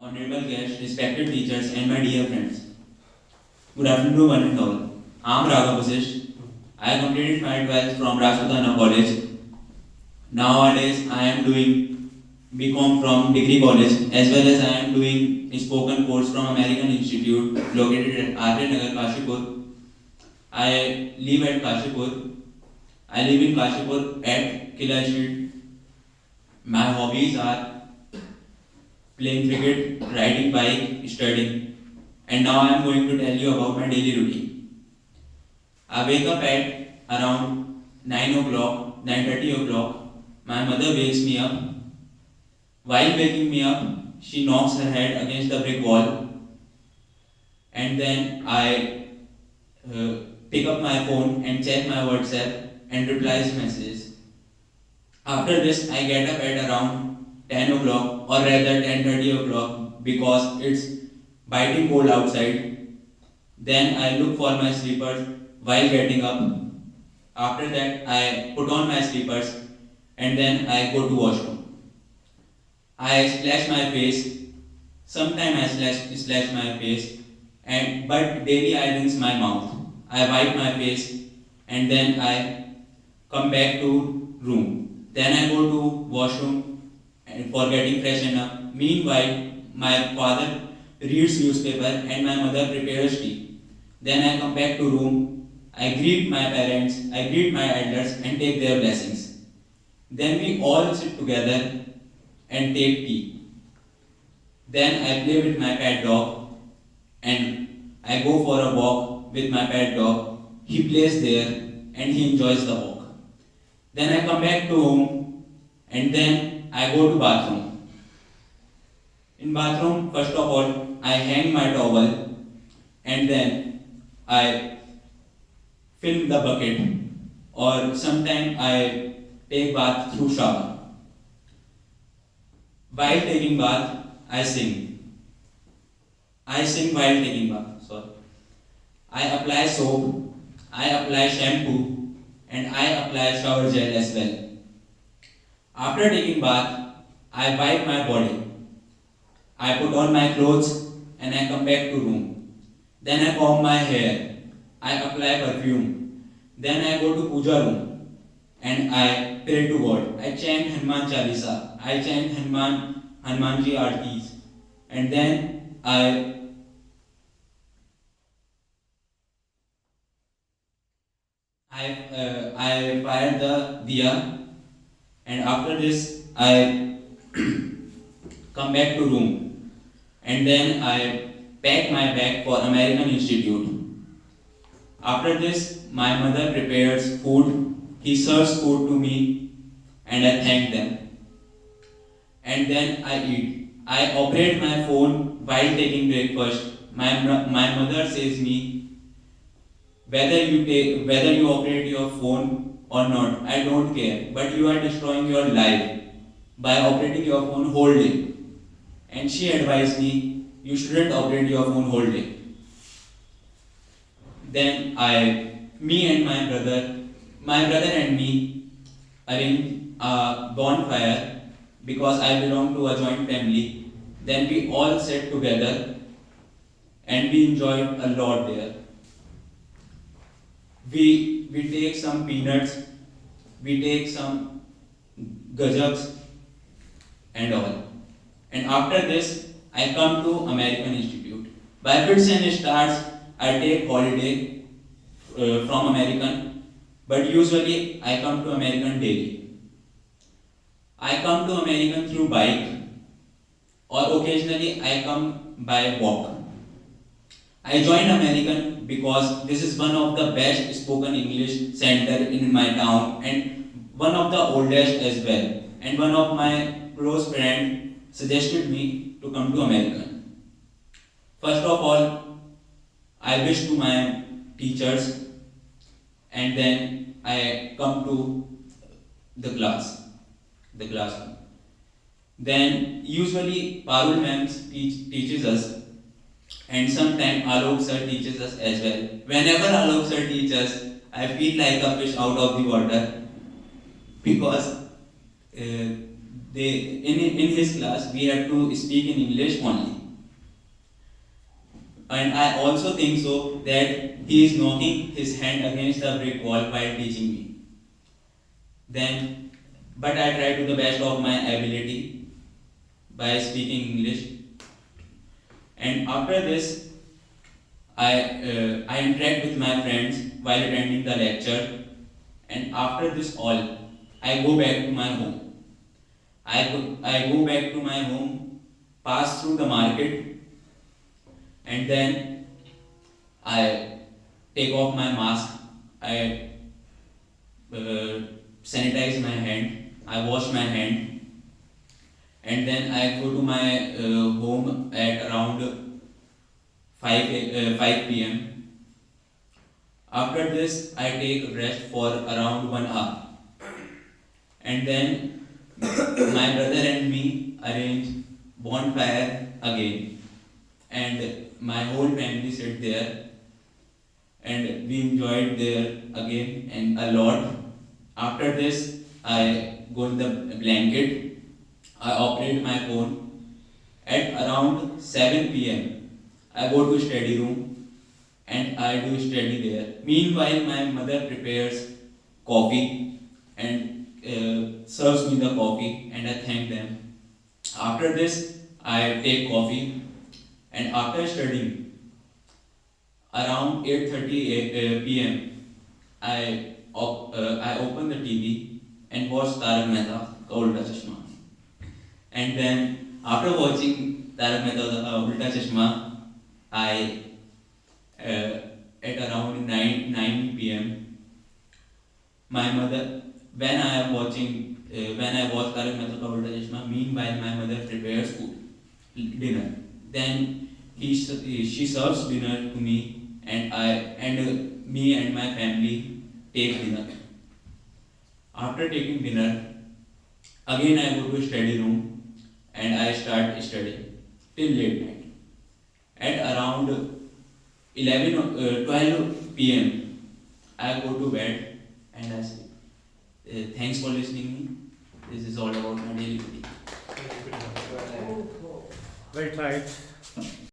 honorable guests, respected teachers, and my dear friends. Good afternoon, one and all. I am Raghav Vasisht. I completed my 12th from Rajputana College. Nowadays, I am doing BCom from Degree College, as well as I am doing a spoken course from American Institute located at Arya Nagar, Kashipur. I live at Kashipur. I live in Kashipur at Kila Street. My hobbies are playing cricket, riding bike, studying. And now I am going to tell you about my daily routine. I wake up at around 9 o'clock, 9:30 o'clock. My mother wakes me up. While waking me up, she knocks her head against the brick wall, and then I pick up my phone and check my WhatsApp and replies messages. After this, I get up at around 10 o'clock, or rather 10:30 o'clock, because it's biting cold outside. Then I look for my slippers while getting up. After that, I put on my slippers and then I go to washroom. I splash my face. Sometimes I splash my face, and but daily I rinse my mouth. I wipe my face and then I come back to room. Then I go to washroom and for getting freshened up. Meanwhile, my father reads newspaper and my mother prepares tea. Then I come back to room. I greet my parents, I greet my elders and take their blessings. Then we all sit together and take tea. Then I play with my pet dog and I go for a walk with my pet dog. He plays there and he enjoys the walk. Then I come back to home and then I go to bathroom. In bathroom, first of all, I hang my towel and then I fill the bucket, or sometimes I take bath through shower. While taking bath, I sing. I sing while taking bath. Sorry. I apply soap, I apply shampoo, and I apply shower gel as well. After taking bath, I wipe my body. I put on my clothes and I come back to room. Then I comb my hair. I apply perfume. Then I go to puja room and I pray to God. I chant Hanuman Chalisa. I chant Hanumanji Aartis. And then I fire the diya, and after this I come back to room and then I pack my bag for American Institute. After this, my mother prepares food. He serves food to me and I thank them. And then I eat. I operate my phone while taking breakfast. My mother says me, whether you operate your phone or not, I don't care. But you are destroying your life by operating your phone whole day. And she advised me, you shouldn't operate your phone whole day. Then me and my brother and me arrange a bonfire because I belong to a joint family. Then we all sat together and we enjoyed a lot there. We take some peanuts, we take some gajaks and all. And after this, I come to American Institute. By fits and starts, I take holiday from American, but usually I come to American daily. I come to American through bike, or occasionally I come by walk. I joined American because this is one of the best spoken English center in my town and one of the oldest as well. And one of my close friend suggested me to come to American. First of all, I wish to my teachers and then I come to the classroom. Then usually Parul ma'am teaches us and sometimes Alok sir teaches us as well. Whenever Alok sir teaches, I feel like a fish out of the water because they in his class we have to speak in English only. And I also think so that he is knocking his hand against the brick wall while teaching me. Then, but I try to the best of my ability by speaking English. And after this, I interact with my friends while attending the lecture. And after this all, I go back to my home. I go back to my home, pass through the market, and then I take off my mask. I sanitize my hand. I wash my hand, and then I go to my home at around 5 p.m. After this, I take rest for around 1 hour, and then my brother and me arrange bonfire again, and my whole family sit there, and we enjoyed there again and a lot. After this, I go in the blanket. I operate my phone. At around 7 p.m., I go to study room and I do study there. Meanwhile, my mother prepares coffee and serves me the coffee, and I thank them. After this, I take coffee, and after studying, around 8:30 p.m., I open the TV and watch Tarak Mehta Ka Ulta Chashma. And then after watching Tarak Mehta Ka Ulta Chashma, I at around 9 p.m. my mother when I am watching when I watch Tarak Mehta Ka Ulta Chashma, meanwhile my mother prepares dinner. Then she serves dinner to me, and me and my family take dinner. After taking dinner, again I go to study room and I start studying till late night. At around 12 p.m. I go to bed and I sleep. Thanks for listening me. This is all about my daily routine. Well tried.